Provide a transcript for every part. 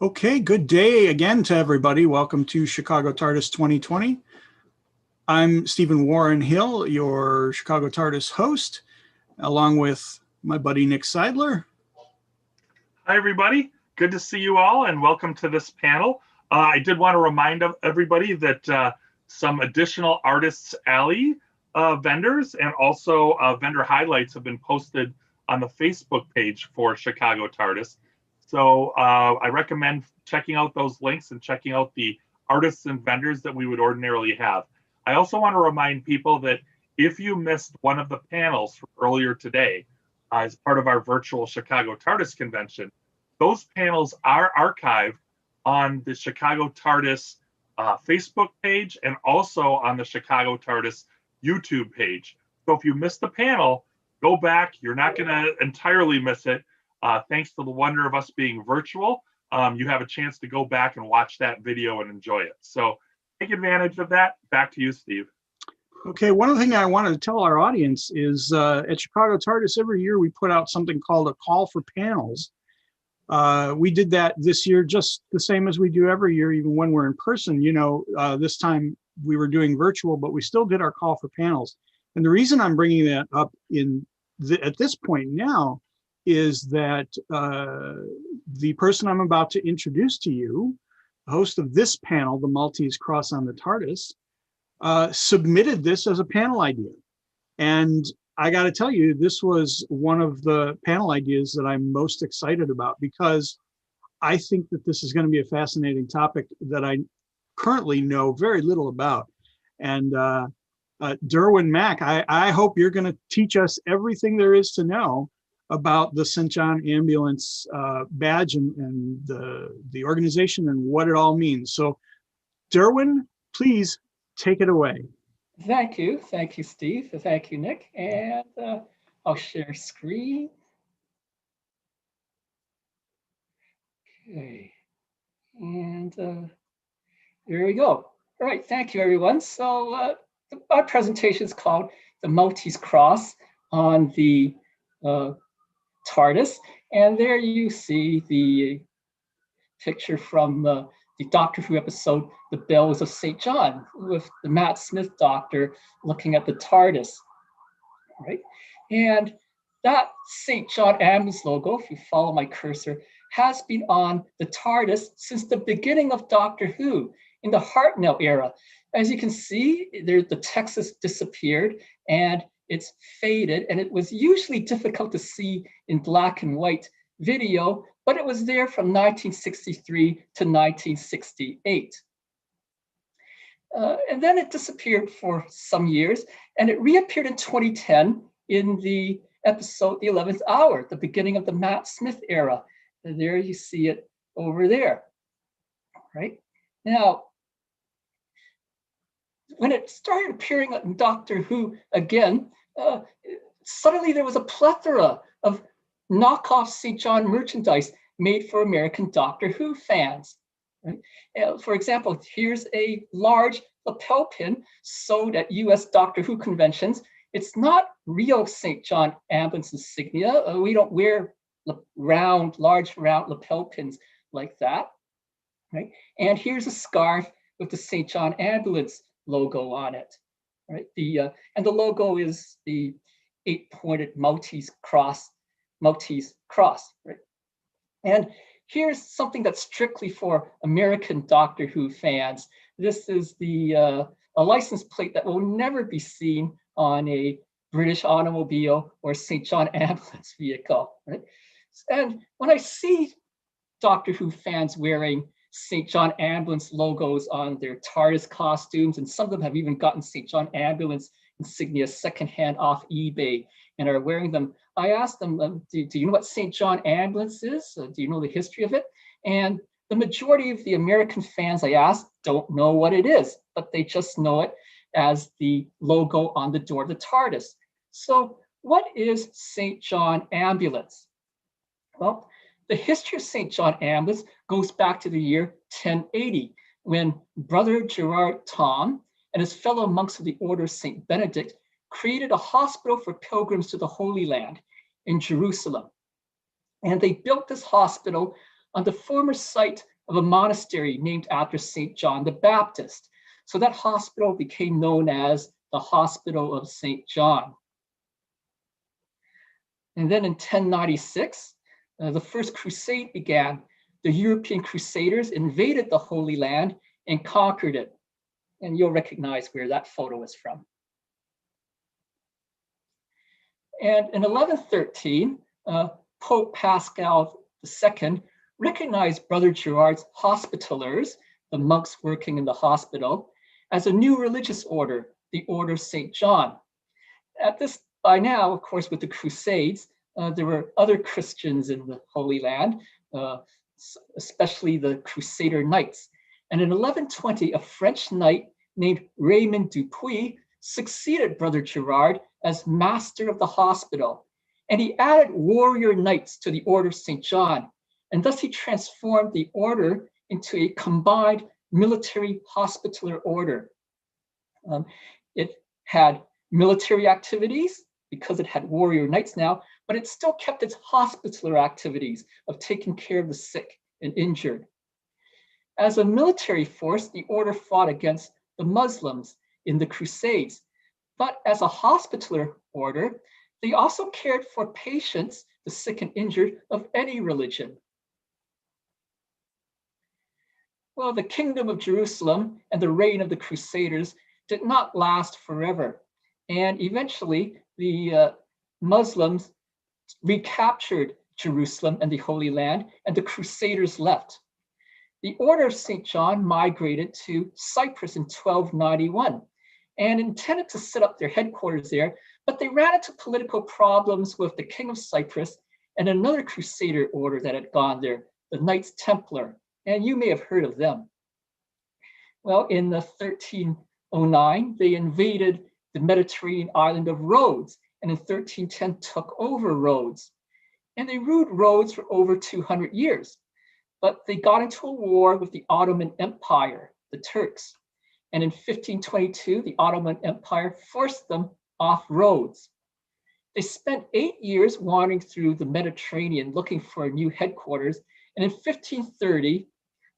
Okay, good day again to everybody. Welcome to Chicago TARDIS 2020. I'm Stephen Warren Hill, your Chicago TARDIS host, along with my buddy Nick Seidler. Hi, everybody. Good to see you all, and welcome to this panel. I did want to remind everybody that some additional Artists Alley vendors and also vendor highlights have been posted on the Facebook page for Chicago TARDIS. So I recommend checking out those links and checking out the artists and vendors that we would ordinarily have. I also want to remind people that if you missed one of the panels from earlier today as part of our virtual Chicago TARDIS convention, those panels are archived on the Chicago TARDIS Facebook page and also on the Chicago TARDIS YouTube page. So if you missed the panel, go back. You're not going to entirely miss it. Thanks to the wonder of us being virtual, you have a chance to go back and watch that video and enjoy it. So take advantage of that. Back to you, Steve. Okay, one of the things I wanted to tell our audience is at Chicago TARDIS, every year we put out something called a call for panels. We did that this year just the same as we do every year, even when we're in person. You know, this time we were doing virtual, but we still did our call for panels. And the reason I'm bringing that up at this point now is that the person I'm about to introduce to you, the host of this panel, the Maltese Cross on the TARDIS, submitted this as a panel idea. And I got to tell you, this was one of the panel ideas that I'm most excited about, because I think that this is going to be a fascinating topic that I currently know very little about. And Derwin Mack, I hope you're going to teach us everything there is to know about the St. John Ambulance badge and the organization and what it all means. So Derwin, please take it away. Thank you, Steve. Thank you, Nick. And I'll share screen. Okay, and there we go. All right, thank you, everyone. So our presentation is called the Maltese Cross on the TARDIS, and there you see the picture from the Doctor Who episode, The Bells of St. John, with the Matt Smith doctor looking at the TARDIS, right? And that St. John Ambulance logo, if you follow my cursor, has been on the TARDIS since the beginning of Doctor Who in the Hartnell era. As you can see, the text has disappeared and it's faded, and it was usually difficult to see in black and white video, but it was there from 1963 to 1968. And then it disappeared for some years, and it reappeared in 2010 in the episode The 11th Hour, the beginning of the Matt Smith era. And there you see it over there, right? Now, when it started appearing in Doctor Who again, suddenly there was a plethora of knockoff St. John merchandise made for American Doctor Who fans. Right? For example, here's a large lapel pin sold at US Doctor Who conventions. It's not real St. John Ambulance insignia. We don't wear large round lapel pins like that. Right? And here's a scarf with the St. John Ambulance logo on it. Right? And the logo is the 8-pointed Maltese cross. Right? And here's something that's strictly for American Doctor Who fans. This is a license plate that will never be seen on a British automobile or St. John Ambulance vehicle. Right? And when I see Doctor Who fans wearing St. John Ambulance logos on their TARDIS costumes, and some of them have even gotten St. John Ambulance insignia secondhand off eBay and are wearing them, I asked them, do you know what St. John Ambulance is? Do you know the history of it? And the majority of the American fans I asked don't know what it is, but they just know it as the logo on the door of the TARDIS. So what is St. John Ambulance? Well, the history of St. John Ambulance goes back to the year 1080, when Brother Gerard Tom and his fellow monks of the Order of St. Benedict created a hospital for pilgrims to the Holy Land in Jerusalem. And they built this hospital on the former site of a monastery named after St. John the Baptist. So that hospital became known as the Hospital of St. John. And then in 1096, the First Crusade began. The European Crusaders invaded the Holy Land and conquered it. And you'll recognize where that photo is from. And in 1113, Pope Pascal II recognized Brother Gerard's Hospitallers, the monks working in the hospital, as a new religious order, the Order of St. John. By now, of course, with the Crusades, there were other Christians in the Holy Land, especially the Crusader Knights. And in 1120, a French knight named Raymond Dupuy succeeded Brother Gerard as master of the hospital. And he added warrior knights to the Order of St. John. And thus he transformed the order into a combined military hospitaller order. It had military activities because it had warrior knights now, but it still kept its hospitaller activities of taking care of the sick and injured. As a military force, the order fought against the Muslims in the Crusades, but as a hospitaller order, they also cared for patients, the sick and injured, of any religion. Well, the kingdom of Jerusalem and the reign of the Crusaders did not last forever. And eventually, the Muslims recaptured Jerusalem and the Holy Land, and the Crusaders left. The Order of St. John migrated to Cyprus in 1291 and intended to set up their headquarters there, but they ran into political problems with the King of Cyprus and another Crusader order that had gone there, the Knights Templar, and you may have heard of them. Well, in 1309, they invaded the Mediterranean island of Rhodes, and in 1310 took over Rhodes. And they ruled Rhodes for over 200 years, but they got into a war with the Ottoman Empire, the Turks. And in 1522, the Ottoman Empire forced them off Rhodes. They spent 8 years wandering through the Mediterranean looking for a new headquarters. And in 1530,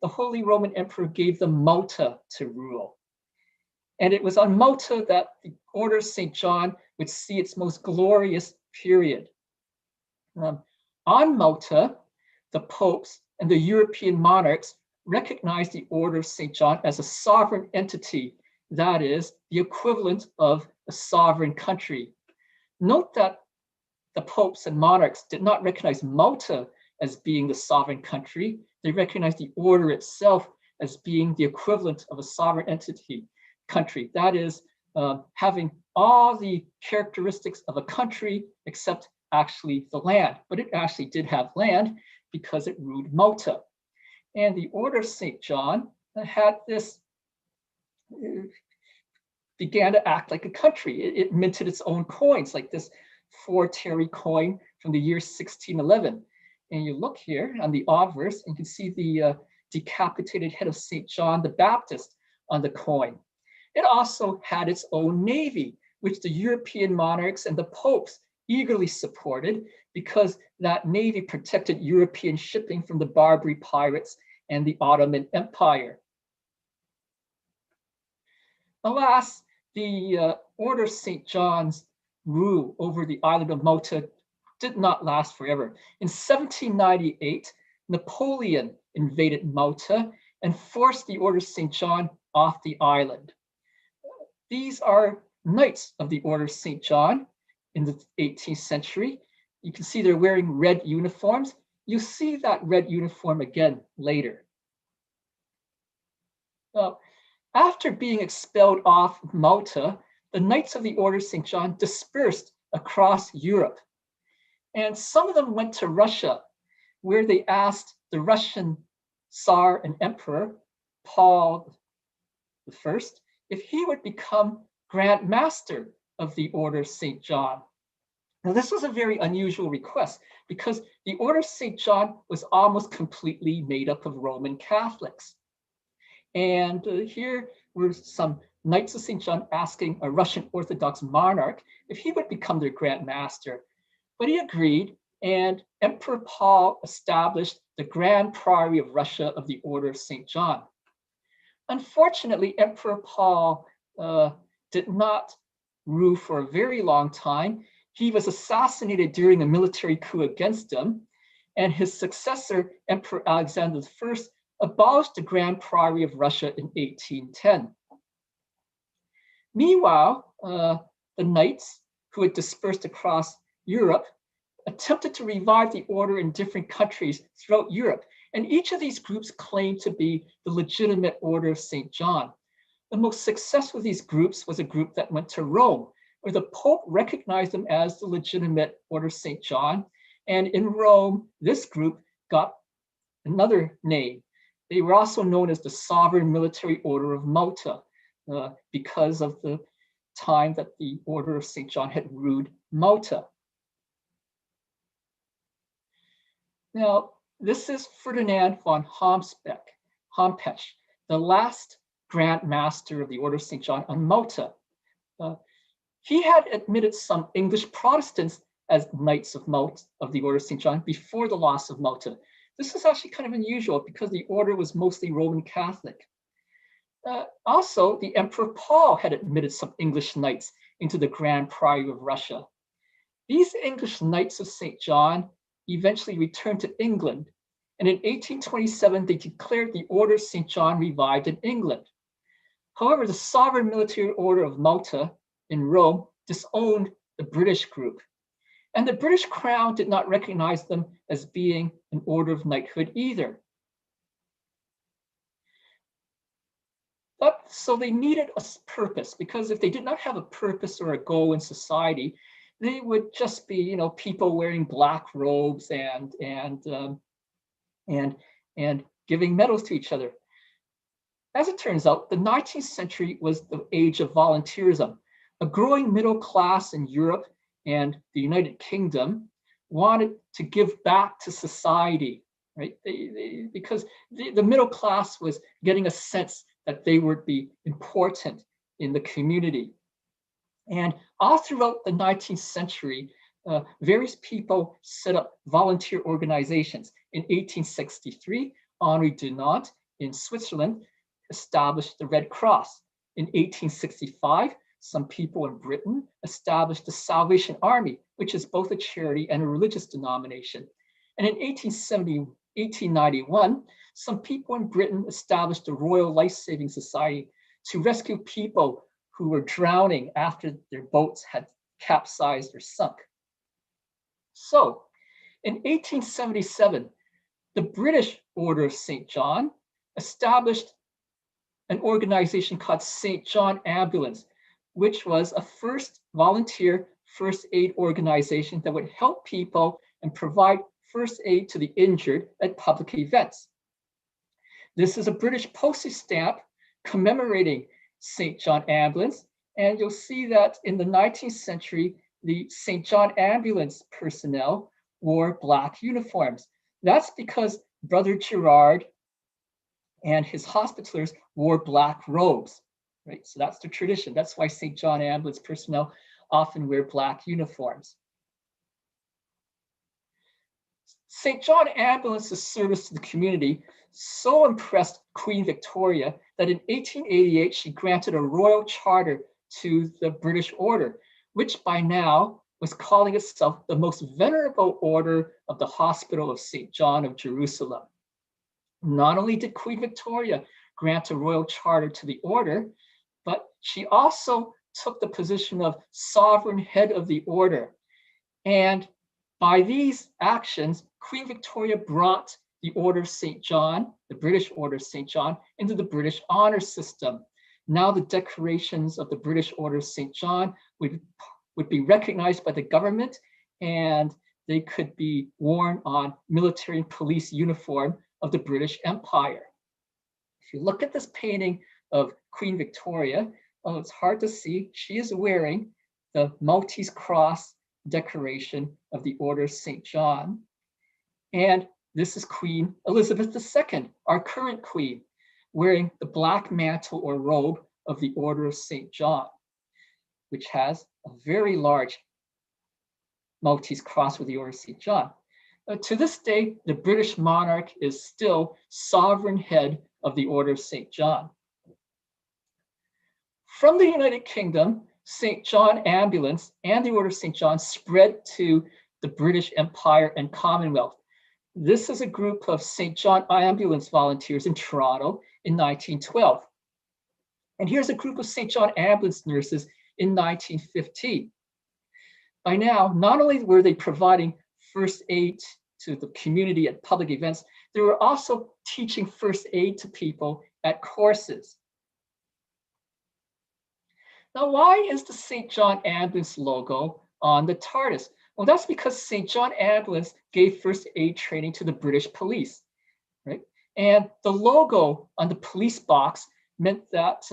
the Holy Roman Emperor gave them Malta to rule. And it was on Malta that the Order of St. John would see its most glorious period. On Malta, the popes and the European monarchs recognized the Order of St. John as a sovereign entity, that is, the equivalent of a sovereign country. Note that the popes and monarchs did not recognize Malta as being the sovereign country. They recognized the order itself as being the equivalent of a sovereign entity country, that is, having all the characteristics of a country except actually the land. But it actually did have land because it ruled Malta. And the Order of St. John had this, began to act like a country. It minted its own coins, like this 4-terry coin from the year 1611. And you look here on the obverse, and you can see the decapitated head of St. John the Baptist on the coin. It also had its own navy, which the European monarchs and the popes eagerly supported because that navy protected European shipping from the Barbary pirates and the Ottoman Empire. Alas, the Order of St. John's rule over the island of Malta did not last forever. In 1798, Napoleon invaded Malta and forced the Order of St. John off the island. These are knights of the Order of St. John in the 18th century. You can see they're wearing red uniforms. You see that red uniform again later. Now, after being expelled off Malta, the Knights of the Order of St. John dispersed across Europe. And some of them went to Russia, where they asked the Russian Tsar and Emperor, Paul I, if he would become Grand Master of the Order of St. John. Now, this was a very unusual request because the Order of St. John was almost completely made up of Roman Catholics. And here were some Knights of St. John asking a Russian Orthodox monarch if he would become their Grand Master. But he agreed, and Emperor Paul established the Grand Priory of Russia of the Order of St. John. Unfortunately, Emperor Paul did not rule for a very long time. He was assassinated during a military coup against him, and his successor, Emperor Alexander I, abolished the Grand Priory of Russia in 1810. Meanwhile, the knights who had dispersed across Europe attempted to revive the order in different countries throughout Europe, and each of these groups claimed to be the legitimate Order of St. John. The most successful of these groups was a group that went to Rome, where the Pope recognized them as the legitimate Order of St. John. And in Rome, this group got another name. They were also known as the Sovereign Military Order of Malta, because of the time that the Order of St. John had ruled Malta. Now, this is Ferdinand von Hompesch, the last Grand Master of the Order of St. John on Malta. He had admitted some English Protestants as Knights of Malta of the Order of St. John before the loss of Malta. This is actually kind of unusual because the order was mostly Roman Catholic. Also, the Emperor Paul had admitted some English knights into the Grand Priory of Russia. These English Knights of St. John eventually returned to England, and in 1827 they declared the Order of St. John revived in England. However, the Sovereign Military Order of Malta in Rome disowned the British group, and the British Crown did not recognize them as being an order of knighthood either. So they needed a purpose, because if they did not have a purpose or a goal in society, they would just be, people wearing black robes and giving medals to each other. As it turns out, the 19th century was the age of volunteerism. A growing middle class in Europe and the United Kingdom wanted to give back to society, right? Because the middle class was getting a sense that they would be important in the community. And all throughout the 19th century, various people set up volunteer organizations. In 1863, Henri Dunant in Switzerland established the Red Cross. In 1865, some people in Britain established the Salvation Army, which is both a charity and a religious denomination. And in 1891, some people in Britain established the Royal Life-Saving Society to rescue people who were drowning after their boats had capsized or sunk. So in 1877, the British Order of St. John established an organization called St. John Ambulance, which was a first volunteer first aid organization that would help people and provide first aid to the injured at public events. This is a British postage stamp commemorating St. John Ambulance, and you'll see that in the 19th century, the St. John Ambulance personnel wore black uniforms. That's because Brother Gerard and his hospitalers wore black robes, right? So that's the tradition. That's why St. John Ambulance personnel often wear black uniforms. St. John Ambulance's service to the community so impressed Queen Victoria that in 1888, she granted a royal charter to the British Order, which by now was calling itself the most venerable order of the Hospital of St. John of Jerusalem. Not only did Queen Victoria grant a royal charter to the order, but she also took the position of sovereign head of the order. And by these actions, Queen Victoria brought the Order of St. John, the British Order of St. John, into the British honor system. Now the decorations of the British Order of St. John would be recognized by the government, and they could be worn on military and police uniform of the British Empire. If you look at this painting of Queen Victoria, well, it's hard to see. She is wearing the Maltese cross decoration of the Order of St. John. And this is Queen Elizabeth II, our current queen, wearing the black mantle or robe of the Order of St. John, which has a very large Maltese cross with the Order of St. John. To this day, the British monarch is still sovereign head of the Order of St. John. From the United Kingdom, St. John Ambulance and the Order of St. John spread to the British Empire and Commonwealth. This is a group of St. John Ambulance volunteers in Toronto in 1912. And here's a group of St. John Ambulance nurses in 1915. By now, not only were they providing first aid to the community at public events, they were also teaching first aid to people at courses. Now, why is the St. John Ambulance logo on the TARDIS? Well, that's because St. John Ambulance gave first aid training to the British police, right? And the logo on the police box meant that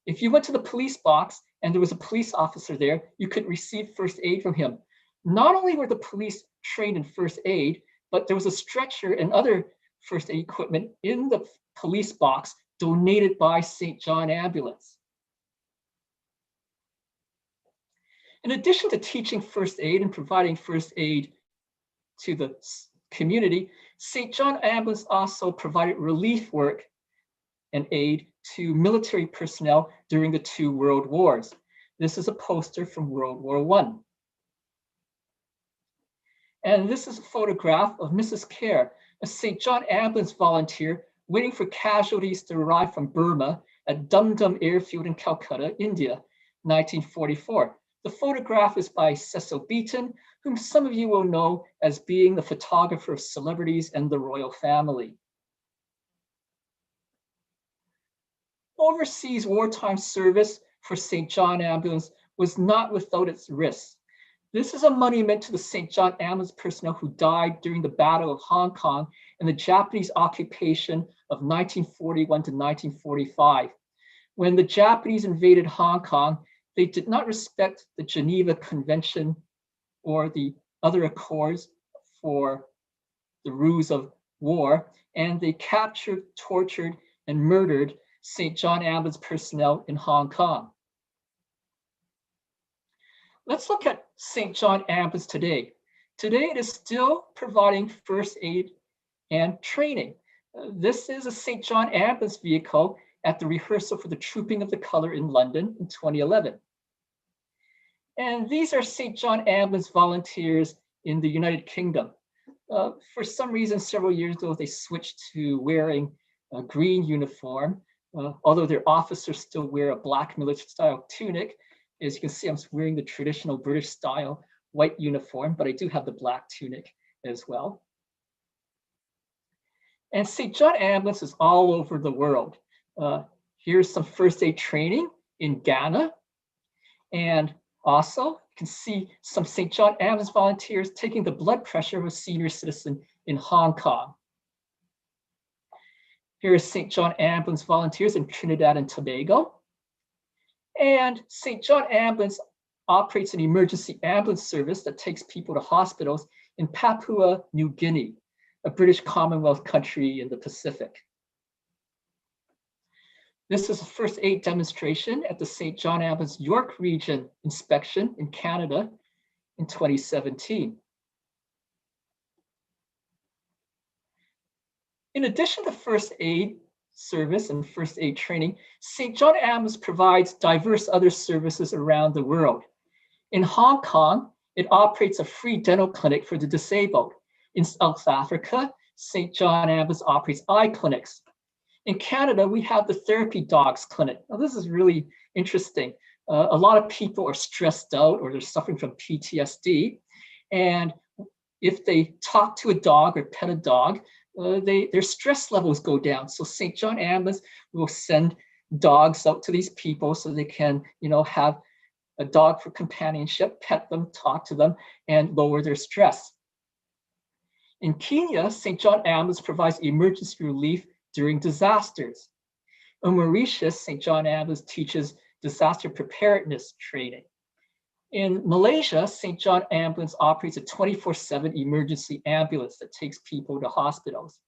if you went to the police box and there was a police officer there, you could receive first aid from him. Not only were the police trained in first aid, but there was a stretcher and other first aid equipment in the police box donated by St. John Ambulance. In addition to teaching first aid and providing first aid to the community, St. John Ambulance also provided relief work and aid to military personnel during the 2 world wars. This is a poster from World War I. And this is a photograph of Mrs. Kerr, a St. John Ambulance volunteer waiting for casualties to arrive from Burma at Dum Dum Airfield in Calcutta, India, 1944. The photograph is by Cecil Beaton, whom some of you will know as being the photographer of celebrities and the royal family. Overseas wartime service for St. John Ambulance was not without its risks. This is a monument to the St. John Ambulance personnel who died during the Battle of Hong Kong and the Japanese occupation of 1941 to 1945. When the Japanese invaded Hong Kong, they did not respect the Geneva Convention or the other accords for the rules of war, and they captured, tortured, and murdered St. John Ambulance personnel in Hong Kong. Let's look at St. John Ambulance today. Today, it is still providing first aid and training. This is a St. John Ambulance vehicle at the rehearsal for the Trooping of the Colour in London in 2011. And these are St. John Ambulance volunteers in the United Kingdom. For some reason, several years ago, they switched to wearing a green uniform, although their officers still wear a black military style tunic. As you can see, I'm wearing the traditional British style white uniform, but I do have the black tunic as well. And St. John Ambulance is all over the world. Here's some first aid training in Ghana. And also, you can see some St. John Ambulance volunteers taking the blood pressure of a senior citizen in Hong Kong. Here is St. John Ambulance volunteers in Trinidad and Tobago. And St. John Ambulance operates an emergency ambulance service that takes people to hospitals in Papua New Guinea, a British Commonwealth country in the Pacific. This is a first aid demonstration at the St. John Ambulance York Region inspection in Canada in 2017. In addition to first aid service and first aid training, St. John Ambulance provides diverse other services around the world. In Hong Kong, it operates a free dental clinic for the disabled. In South Africa, St. John Ambulance operates eye clinics. In Canada, we have the Therapy Dogs Clinic. Now, this is really interesting. A lot of people are stressed out or they're suffering from PTSD. And if they talk to a dog or pet a dog, their stress levels go down. So St. John Ambulance will send dogs out to these people so they can, have a dog for companionship, pet them, talk to them, and lower their stress. In Kenya, St. John Ambulance provides emergency relief during disasters. In Mauritius, St. John Ambulance teaches disaster preparedness training. In Malaysia, St. John Ambulance operates a 24/7 emergency ambulance that takes people to hospitals.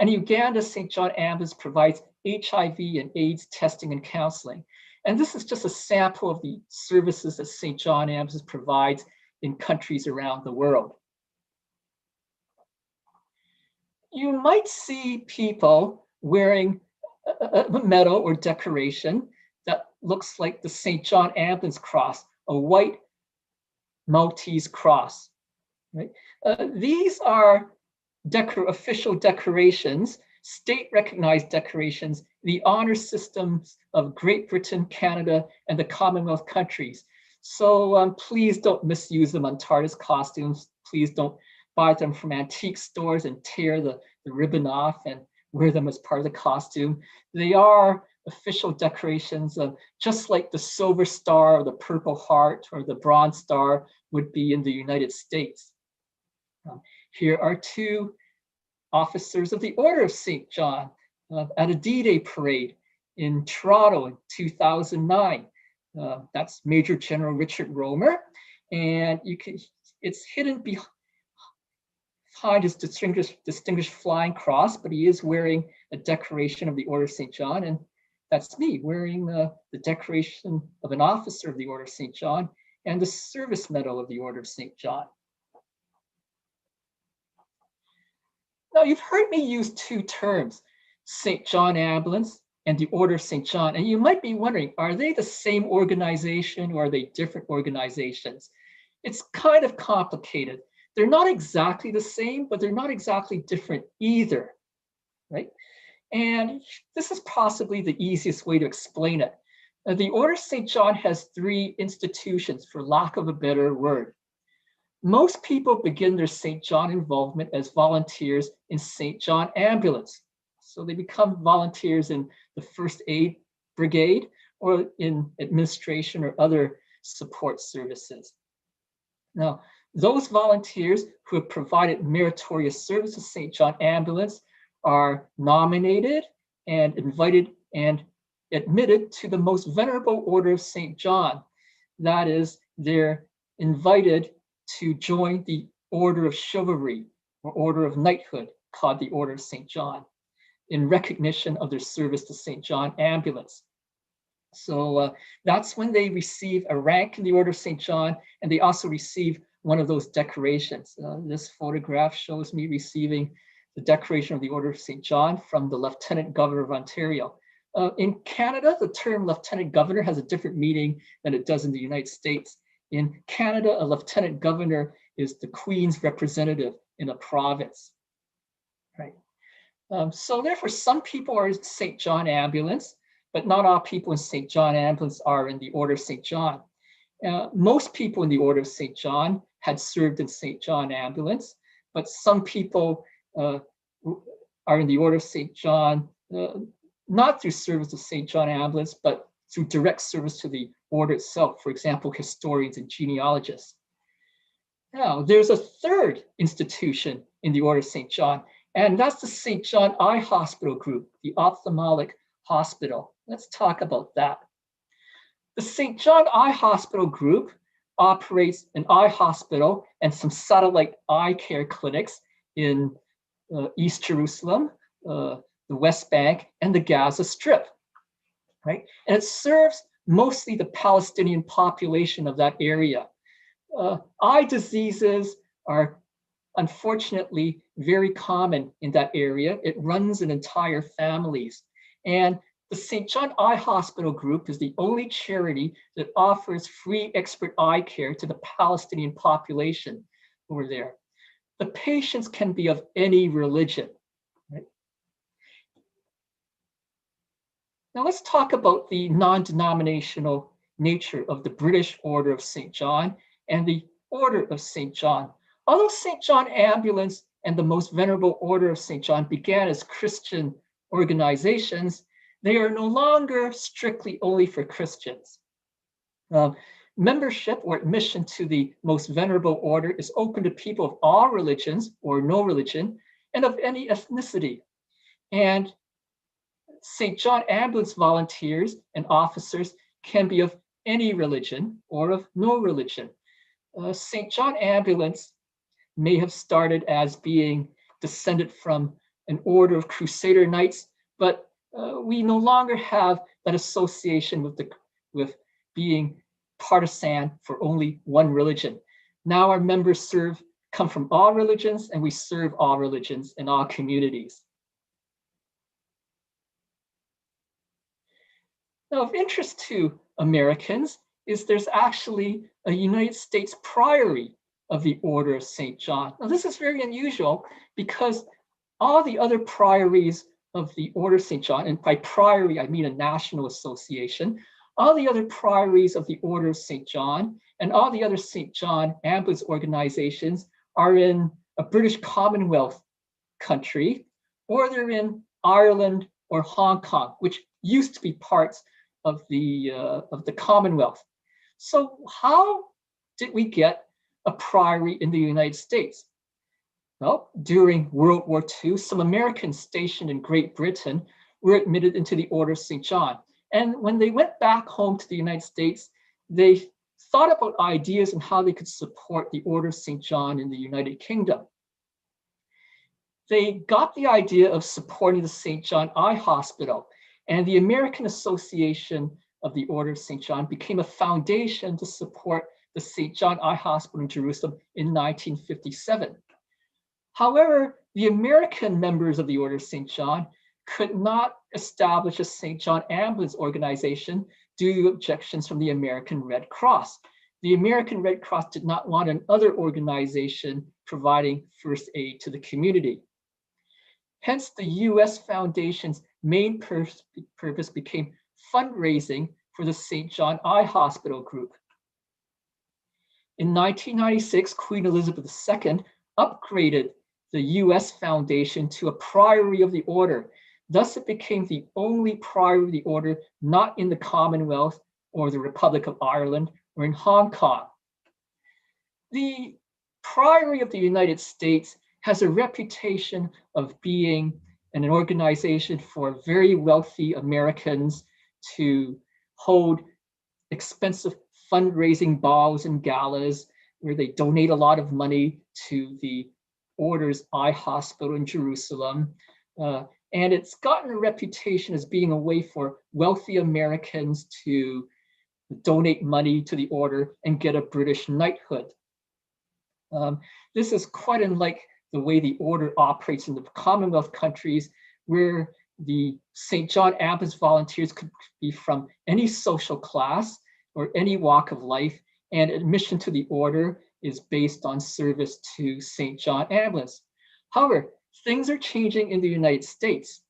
And in Uganda, St. John Ambulance provides HIV and AIDS testing and counseling. And this is just a sample of the services that St. John Ambulance provides in countries around the world. you might see people wearing a medal or decoration that looks like the St. John Ambulance Cross, a white Maltese cross. Right? These are official decorations, state-recognized decorations, the honor systems of Great Britain, Canada, and the Commonwealth countries. So please don't misuse them on TARDIS costumes. Please don't buy them from antique stores and tear the ribbon off and wear them as part of the costume. They are official decorations, just like the Silver Star or the Purple Heart or the Bronze Star would be in the United States. Here are two officers of the Order of St. John at a D-Day parade in Toronto in 2009. That's Major General Richard Romer, and it's hidden behind his distinguished flying cross, but he is wearing a decoration of the Order of St. John, and that's me wearing the decoration of an officer of the Order of St. John and the service medal of the Order of St. John. Now, you've heard me use two terms, St. John Ambulance and the Order of St. John, and you might be wondering, are they the same organization or are they different organizations? It's kind of complicated. They're not exactly the same, but they're not exactly different either, right? And this is possibly the easiest way to explain it. The Order of St. John has three institutions, for lack of a better word. Most people begin their St. John involvement as volunteers in St. John Ambulance. So they become volunteers in the First Aid Brigade or in administration or other support services. Now, those volunteers who have provided meritorious service to St. John Ambulance are nominated and invited and admitted to the most venerable Order of St. John. That is, they're invited to join the Order of Chivalry or Order of Knighthood, called the Order of St. John, in recognition of their service to St. John Ambulance. So that's when they receive a rank in the Order of St. John, and they also receive one of those decorations. This photograph shows me receiving the decoration of the Order of St. John from the Lieutenant Governor of Ontario. In Canada, the term Lieutenant Governor has a different meaning than it does in the United States. In Canada, a Lieutenant Governor is the Queen's representative in a province, right? So therefore, some people are in St. John Ambulance, but not all people in St. John Ambulance are in the Order of St. John. Most people in the Order of St. John had served in St. John Ambulance, but some people are in the Order of St. John, not through service to St. John Ambulance, but through direct service to the order itself, for example, historians and genealogists. Now, there's a third institution in the Order of St. John, and that's the St. John Eye Hospital Group, the ophthalmic hospital. Let's talk about that. The St. John Eye Hospital Group operates an eye hospital and some satellite eye care clinics in East Jerusalem, the West Bank, and the Gaza Strip, right? And it serves mostly the Palestinian population of that area. Eye diseases are unfortunately very common in that area. It runs in entire families. And the St. John Eye Hospital Group is the only charity that offers free expert eye care to the Palestinian population over there. The patients can be of any religion, right? Now let's talk about the non-denominational nature of the British Order of St. John and the Order of St. John. Although St. John Ambulance and the Most Venerable Order of St. John began as Christian organizations, they are no longer strictly only for Christians. Membership or admission to the Most Venerable Order is open to people of all religions or no religion and of any ethnicity. And St. John Ambulance volunteers and officers can be of any religion or of no religion. St. John Ambulance may have started as being descended from an order of Crusader Knights, but we no longer have that association with being partisan for only one religion. Now our members serve come from all religions, and we serve all religions in all communities. Now, of interest to Americans is there's actually a United States Priory of the Order of St. John. Now, this is very unusual because all the other priories of the Order of St. John, and by priory, I mean a national association, all the other priories of the Order of St. John and all the other St. John ambulance organizations are in a British Commonwealth country, or they're in Ireland or Hong Kong, which used to be parts of the Commonwealth. So how did we get a priory in the United States? Well, during World War II, some Americans stationed in Great Britain were admitted into the Order of St. John. And when they went back home to the United States, they thought about ideas and how they could support the Order of St. John in the United Kingdom. They got the idea of supporting the St. John Eye Hospital, and the American Association of the Order of St. John became a foundation to support the St. John Eye Hospital in Jerusalem in 1957. However, the American members of the Order of St. John could not establish a St. John ambulance organization due to objections from the American Red Cross. The American Red Cross did not want another organization providing first aid to the community. Hence, the US Foundation's main purpose became fundraising for the St. John Eye Hospital Group. In 1996, Queen Elizabeth II upgraded the US Foundation to a Priory of the Order. Thus, it became the only Priory of the Order not in the Commonwealth or the Republic of Ireland or in Hong Kong. The Priory of the United States has a reputation of being an organization for very wealthy Americans to hold expensive fundraising balls and galas where they donate a lot of money to the Order's Eye Hospital in Jerusalem. And it's gotten a reputation as being a way for wealthy Americans to donate money to the Order and get a British knighthood. This is quite unlike the way the Order operates in the Commonwealth countries, where the St. John Ambulance volunteers could be from any social class or any walk of life, and admission to the Order is based on service to St. John Ambulance. However, things are changing in the United States.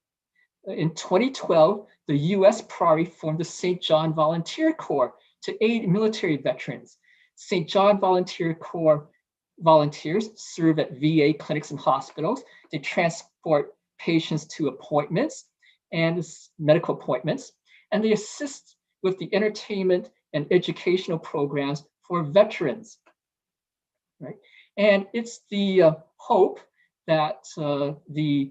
In 2012, the US Priory formed the St. John Volunteer Corps to aid military veterans. St. John Volunteer Corps volunteers serve at VA clinics and hospitals. They transport patients to appointments and medical appointments, and they assist with the entertainment and educational programs for veterans. Right? And it's the hope that the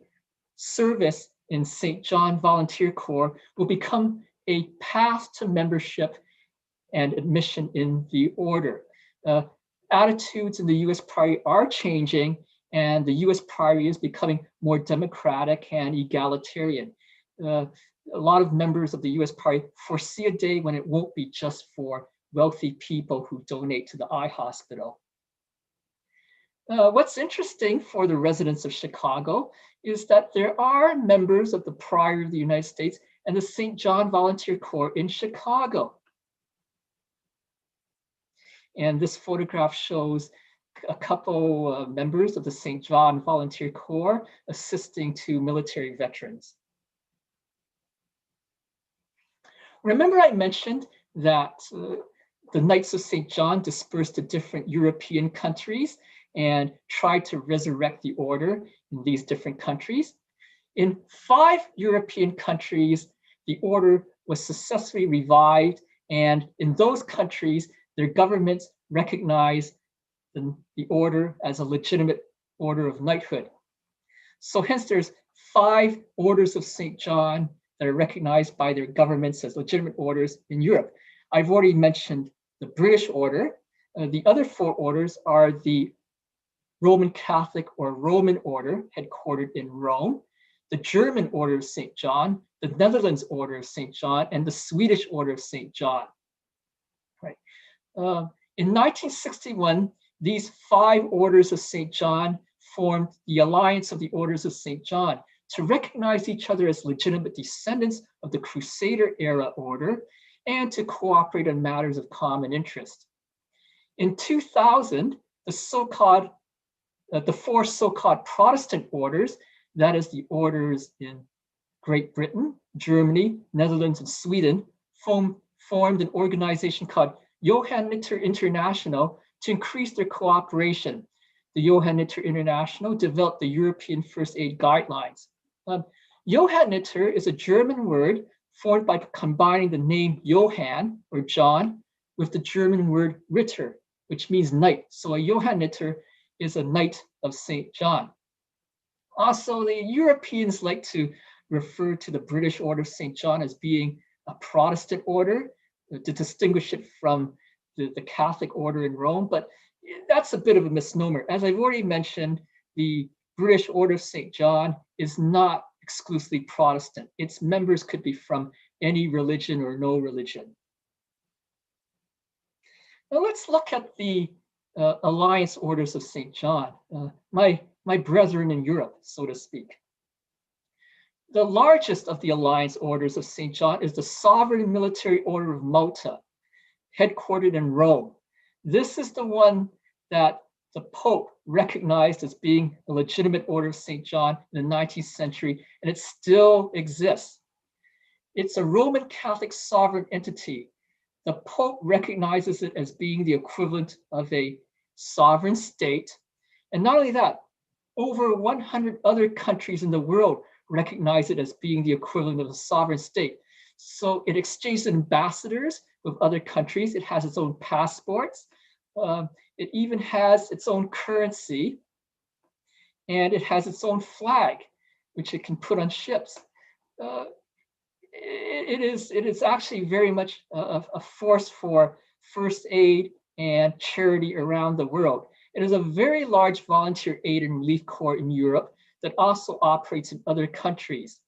service in St. John Volunteer Corps will become a path to membership and admission in the Order. Attitudes in the US Priory are changing, and the US Priory is becoming more democratic and egalitarian. A lot of members of the US Priory foresee a day when it won't be just for wealthy people who donate to the eye hospital. What's interesting for the residents of Chicago is that there are members of the Priory of the United States and the St. John Volunteer Corps in Chicago. And this photograph shows a couple members of the St. John Volunteer Corps assisting to military veterans. Remember I mentioned that the Knights of St. John dispersed to different European countries and tried to resurrect the Order in these different countries. In 5 European countries, the Order was successfully revived, and in those countries, their governments recognize the Order as a legitimate order of knighthood. So hence there's 5 orders of St. John that are recognized by their governments as legitimate orders in Europe. I've already mentioned the British Order. The other 4 orders are the Roman Catholic or Roman Order, headquartered in Rome, the German Order of St. John, the Netherlands Order of St. John, and the Swedish Order of St. John. Right. In 1961, These 5 orders of St. John formed the Alliance of the Orders of St. John to recognize each other as legitimate descendants of the Crusader era order and to cooperate on matters of common interest. In 2000, the 4 so-called Protestant orders, that is the orders in Great Britain, Germany, Netherlands, and Sweden, formed an organization called Johanniter International to increase their cooperation. The Johanniter International developed the European First Aid Guidelines. Johanniter is a German word formed by combining the name Johann, or John, with the German word Ritter, which means knight. So a Johanniter is a knight of St. John. Also, the Europeans like to refer to the British Order of St. John as being a Protestant order to distinguish it from the Catholic order in Rome, but that's a bit of a misnomer. As I've already mentioned, the British Order of St. John is not exclusively Protestant. Its members could be from any religion or no religion. Now let's look at the Alliance Orders of St. John, my brethren in Europe, so to speak. The largest of the Alliance Orders of St. John is the Sovereign Military Order of Malta, headquartered in Rome. This is the one that the Pope recognized as being a legitimate order of St. John in the 19th century, and it still exists. It's a Roman Catholic sovereign entity. The Pope recognizes it as being the equivalent of a sovereign state. And not only that, over 100 other countries in the world recognize it as being the equivalent of a sovereign state. So it exchanges ambassadors with other countries. It has its own passports. It even has its own currency, and it has its own flag, which it can put on ships. It is actually very much a force for first aid and charity around the world. It is a very large volunteer aid and relief corps in Europe that also operates in other countries.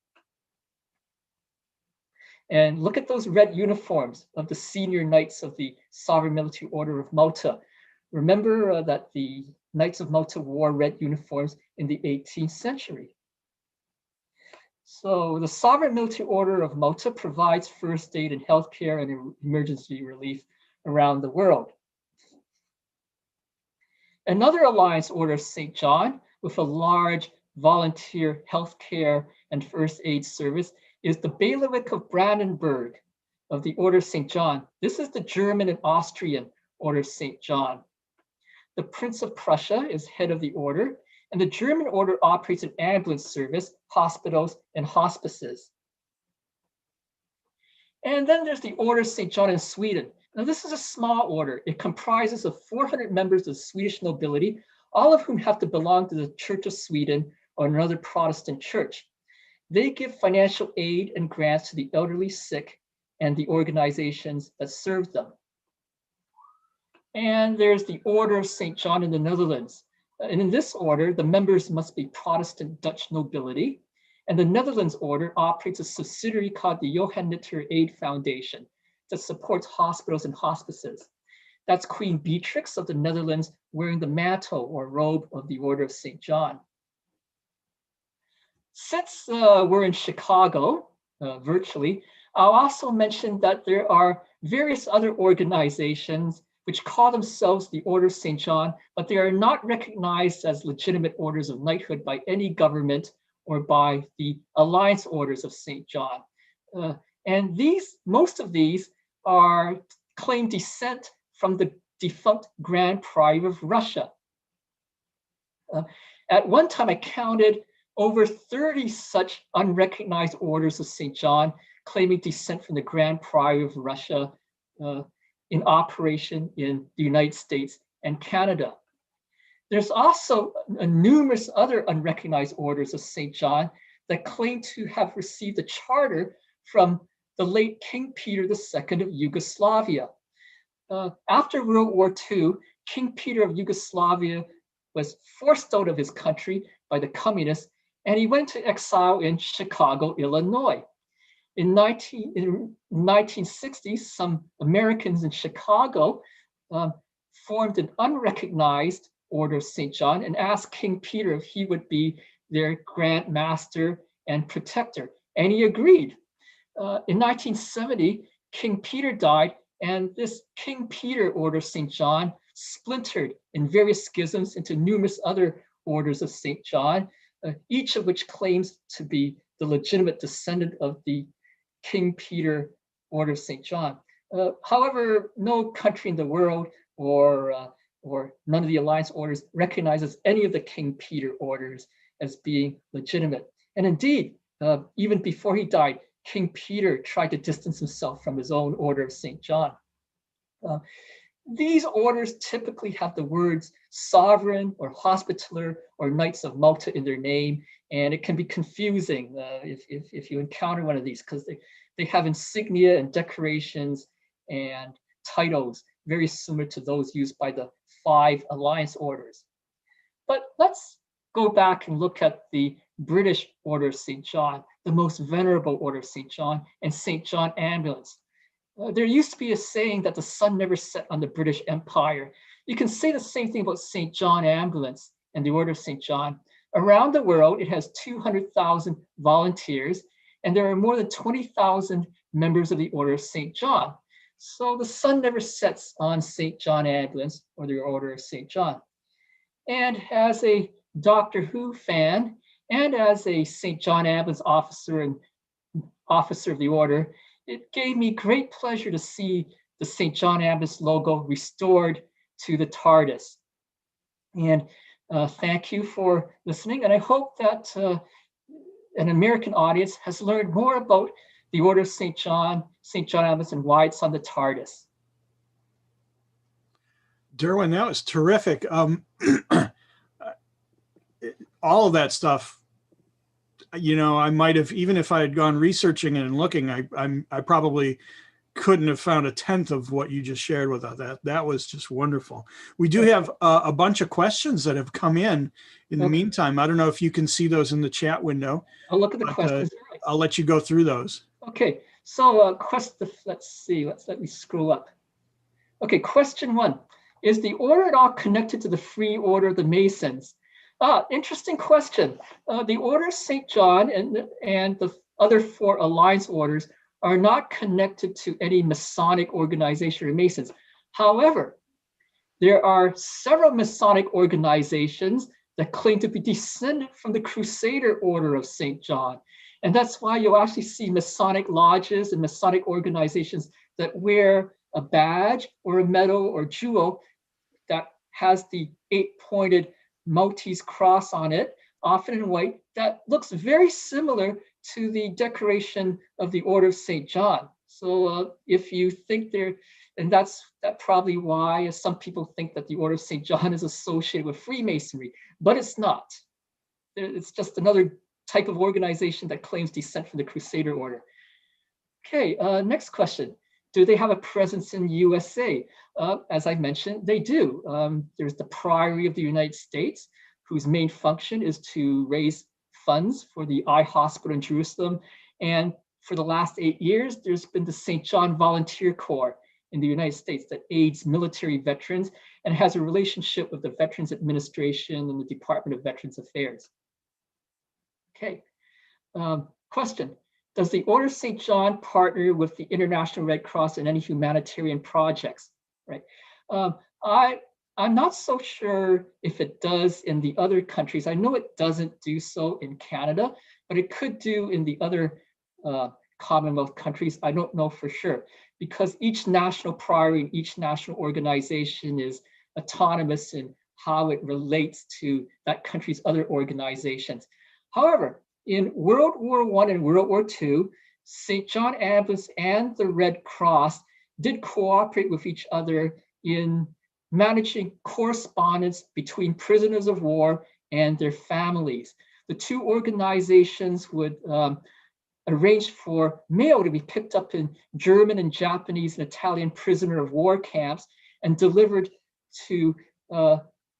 And look at those red uniforms of the senior knights of the Sovereign Military Order of Malta. Remember that the Knights of Malta wore red uniforms in the 18th century. So the Sovereign Military Order of Malta provides first aid and healthcare and emergency relief around the world. Another Alliance Order of St. John with a large volunteer healthcare and first aid service is the Bailiwick of Brandenburg of the Order of St. John. This is the German and Austrian Order of St. John. The Prince of Prussia is head of the order, and the German order operates an ambulance service, hospitals, and hospices. And then there's the Order of St. John in Sweden. Now this is a small order. It comprises of 400 members of Swedish nobility, all of whom have to belong to the Church of Sweden or another Protestant church. They give financial aid and grants to the elderly, sick, and the organizations that serve them. And there's the Order of St. John in the Netherlands. And in this order, the members must be Protestant Dutch nobility. And the Netherlands order operates a subsidiary called the Johanniter Aid Foundation that supports hospitals and hospices. That's Queen Beatrix of the Netherlands wearing the mantle or robe of the Order of St. John. Since we're in Chicago, virtually, I'll also mention that there are various other organizations which call themselves the Order of St. John, but they are not recognized as legitimate orders of knighthood by any government or by the Alliance Orders of St. John. And most of these claim descent from the defunct Grand Priory of Russia. At one time, I counted over 30 such unrecognized orders of St. John claiming descent from the Grand Priory of Russia in operation in the United States and Canada. There's also numerous other unrecognized orders of St. John that claim to have received a charter from the late King Peter II of Yugoslavia. After World War II, King Peter of Yugoslavia was forced out of his country by the communists, and he went to exile in Chicago, Illinois. In 1960s, some Americans in Chicago formed an unrecognized Order of St. John and asked King Peter if he would be their Grand Master and protector, and he agreed. In 1970, King Peter died, and this King Peter Order of St. John splintered in various schisms into numerous other orders of St. John, each of which claims to be the legitimate descendant of the King Peter Order of St. John. However, no country in the world or none of the Alliance orders recognizes any of the King Peter orders as being legitimate. And indeed, even before he died, King Peter tried to distance himself from his own Order of St. John. These orders typically have the words sovereign or hospitaller or Knights of Malta in their name, and it can be confusing if you encounter one of these, because they have insignia and decorations and titles very similar to those used by the 5 Alliance orders. But let's go back and look at the British Order of St. John, the most venerable Order of St. John, and St. John Ambulance. There used to be a saying that the sun never set on the British Empire. You can say the same thing about St. John Ambulance and the Order of St. John. Around the world, it has 200,000 volunteers, and there are more than 20,000 members of the Order of St. John. So the sun never sets on St. John Ambulance or the Order of St. John. And as a Doctor Who fan, and as a St. John Ambulance officer and officer of the Order, it gave me great pleasure to see the St. John Ambulance logo restored to the TARDIS. And thank you for listening. And I hope that an American audience has learned more about the Order of St. John Ambulance, and why it's on the TARDIS. Derwin, that was terrific. All of that stuff, you know, I might have, even if I had gone researching and looking, I probably couldn't have found a tenth of what you just shared with us. That was just wonderful. We do have a bunch of questions that have come in the meantime. I don't know if you can see those in the chat window. I'll look at the questions. I'll let you go through those. Okay, so let's see, let me scroll up. Okay, question 1. Is the order at all connected to the Free Order of the Masons? Interesting question. The Order of St. John and the other 4 Alliance orders are not connected to any Masonic organization or Masons. However, there are several Masonic organizations that claim to be descended from the Crusader Order of St. John. And that's why you'll actually see Masonic lodges and Masonic organizations that wear a badge or a medal or jewel that has the 8-pointed Maltese cross on it, often in white, that looks very similar to the decoration of the Order of St. John. So if you think and that's probably why some people think that the Order of St. John is associated with Freemasonry, but it's not. It's just another type of organization that claims descent from the Crusader Order. Okay, next question. Do they have a presence in the USA? As I mentioned, they do. There's the Priory of the United States, whose main function is to raise funds for the Eye Hospital in Jerusalem. And for the last 8 years, there's been the St. John Volunteer Corps in the United States that aids military veterans and has a relationship with the Veterans Administration and the Department of Veterans Affairs. Okay, question. Does the Order of St. John partner with the International Red Cross in any humanitarian projects? Right. I'm not so sure if it does in the other countries. I know it doesn't do so in Canada, but it could do in the other Commonwealth countries. I don't know for sure, because each national priory and each national organization is autonomous in how it relates to that country's other organizations. However, in World War I and World War II, St. John Ambulance and the Red Cross did cooperate with each other in managing correspondence between prisoners of war and their families. The 2 organizations would arrange for mail to be picked up in German and Japanese and Italian prisoner of war camps and delivered to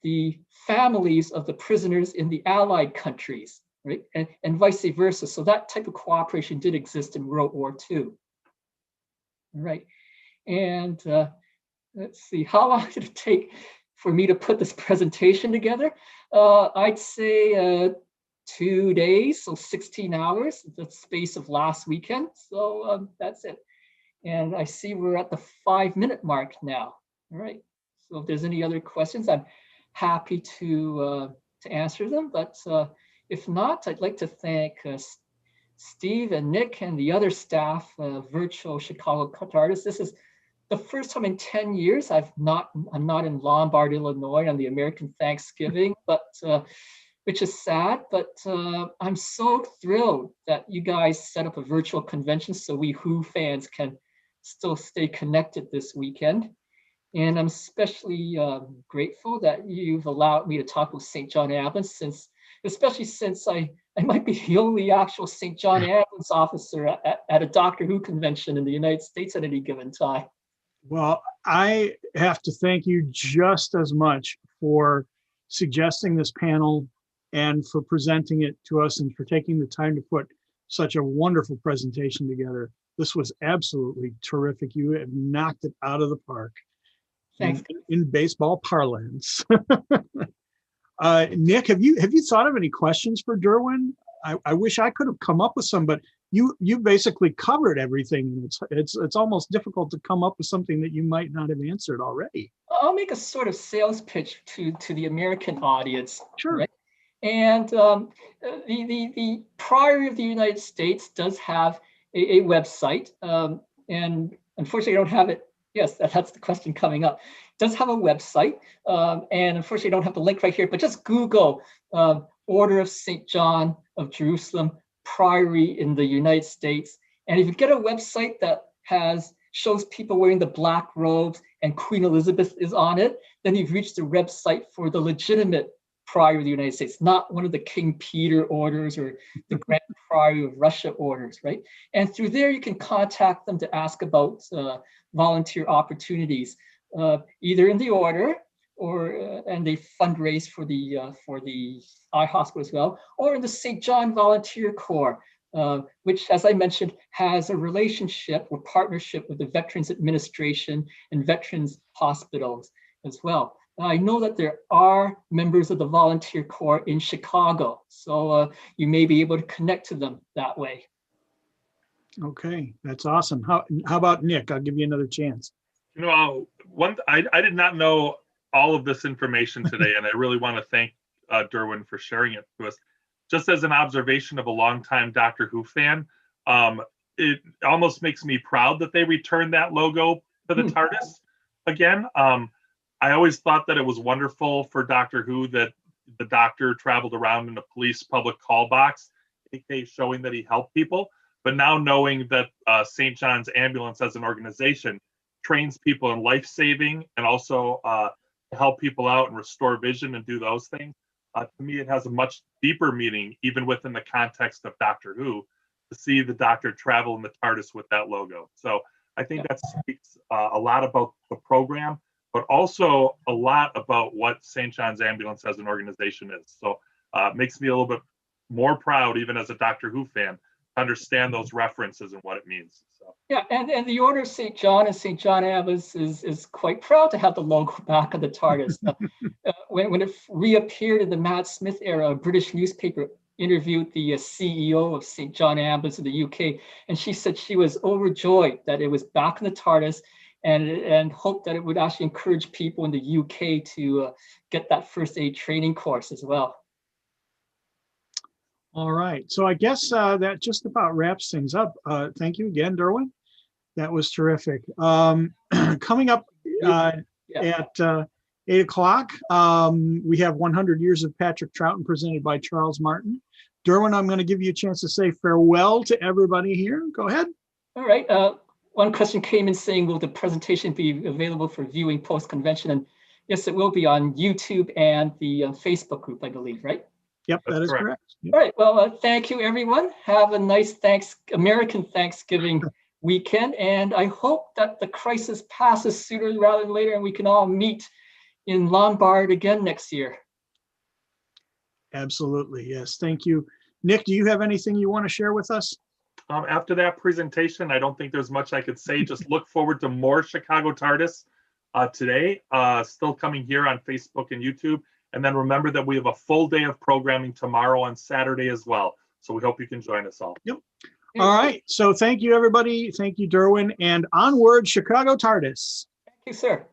the families of the prisoners in the Allied countries. Right, and vice versa. So that type of cooperation did exist in World War II. Right, and let's see, how long did it take for me to put this presentation together? I'd say 2 days, so 16 hours, the space of last weekend. So that's it. And I see we're at the 5-minute mark now. All right. So if there's any other questions, I'm happy to answer them. But if not, I'd like to thank Steve and Nick and the other staff of Virtual Chicago TARDIS. This is the first time in 10 years I'm not in Lombard, Illinois on the American Thanksgiving, but which is sad, but I'm so thrilled that you guys set up a virtual convention so we Who fans can still stay connected this weekend. And I'm especially grateful that you've allowed me to talk with St. John Ambulance, especially since I might be the only actual St. John Ambulance officer at a Doctor Who convention in the United States at any given time. Well, I have to thank you just as much for suggesting this panel and for presenting it to us and for taking the time to put such a wonderful presentation together. This was absolutely terrific. You have knocked it out of the park. Thanks. In baseball parlance. Nick, have you thought of any questions for Derwin? I wish I could have come up with some, but you basically covered everything. It's almost difficult to come up with something that you might not have answered already. I'll make a sort of sales pitch to the American audience. Sure. Right? And the Priory of the United States does have a website, and unfortunately I don't have it. Yes, that's the question coming up. It does have a website, and unfortunately I don't have the link right here, but just Google Order of St. John of Jerusalem, Priory in the United States. And if you get a website that shows people wearing the black robes and Queen Elizabeth is on it, then you've reached the website for the legitimate Priory of the United States, not one of the King Peter orders or the Grand Priory of Russia orders, right? And through there, you can contact them to ask about volunteer opportunities, either in the order and they fundraise for the eye hospital as well, or in the St. John Volunteer Corps, which, as I mentioned, has a relationship or partnership with the Veterans Administration and Veterans Hospitals as well. I know that there are members of the Volunteer Corps in Chicago, so you may be able to connect to them that way. Okay, that's awesome. How about Nick? I'll give you another chance. You know, I did not know all of this information today, and I really want to thank Derwin for sharing it to us. Just as an observation of a longtime Doctor Who fan, it almost makes me proud that they returned that logo to the TARDIS again. I always thought that it was wonderful for Doctor Who that the Doctor traveled around in a police public call box, aka showing that he helped people. But now knowing that St. John's Ambulance as an organization trains people in life-saving and also to help people out and restore vision and do those things, to me it has a much deeper meaning, even within the context of Doctor Who, to see the Doctor travel in the TARDIS with that logo. So I think that speaks a lot about the program, but also a lot about what St. John's Ambulance as an organization is. So it makes me a little bit more proud, even as a Doctor Who fan, to understand those references and what it means. So. Yeah, and the Order of St. John and St. John Ambulance is quite proud to have the logo back of the TARDIS. When it reappeared in the Matt Smith era, a British newspaper interviewed the CEO of St. John Ambulance in the UK, and she said she was overjoyed that it was back in the TARDIS, and hoped that it would actually encourage people in the UK to get that first aid training course as well. All right, so I guess that just about wraps things up. Thank you again, Derwin. That was terrific. Coming up at 8 o'clock, we have 100 Years of Patrick Troughton presented by Charles Martin. Derwin, I'm going to give you a chance to say farewell to everybody here. Go ahead. All right. One question came in saying, will the presentation be available for viewing post-convention? And yes, it will be on YouTube and the Facebook group, I believe, right? Yep, that is correct. Yep. All right. Well, thank you, everyone. Have a nice American Thanksgiving weekend. And I hope that the crisis passes sooner rather than later and we can all meet in Lombard again next year. Absolutely. Yes. Thank you. Nick, do you have anything you want to share with us? After that presentation, I don't think there's much I could say. Just look forward to more Chicago TARDIS today, still coming here on Facebook and YouTube. And then remember that we have a full day of programming tomorrow on Saturday as well. So we hope you can join us all. Yep. All right. So thank you, everybody. Thank you, Derwin. And onward, Chicago TARDIS. Thank you, sir.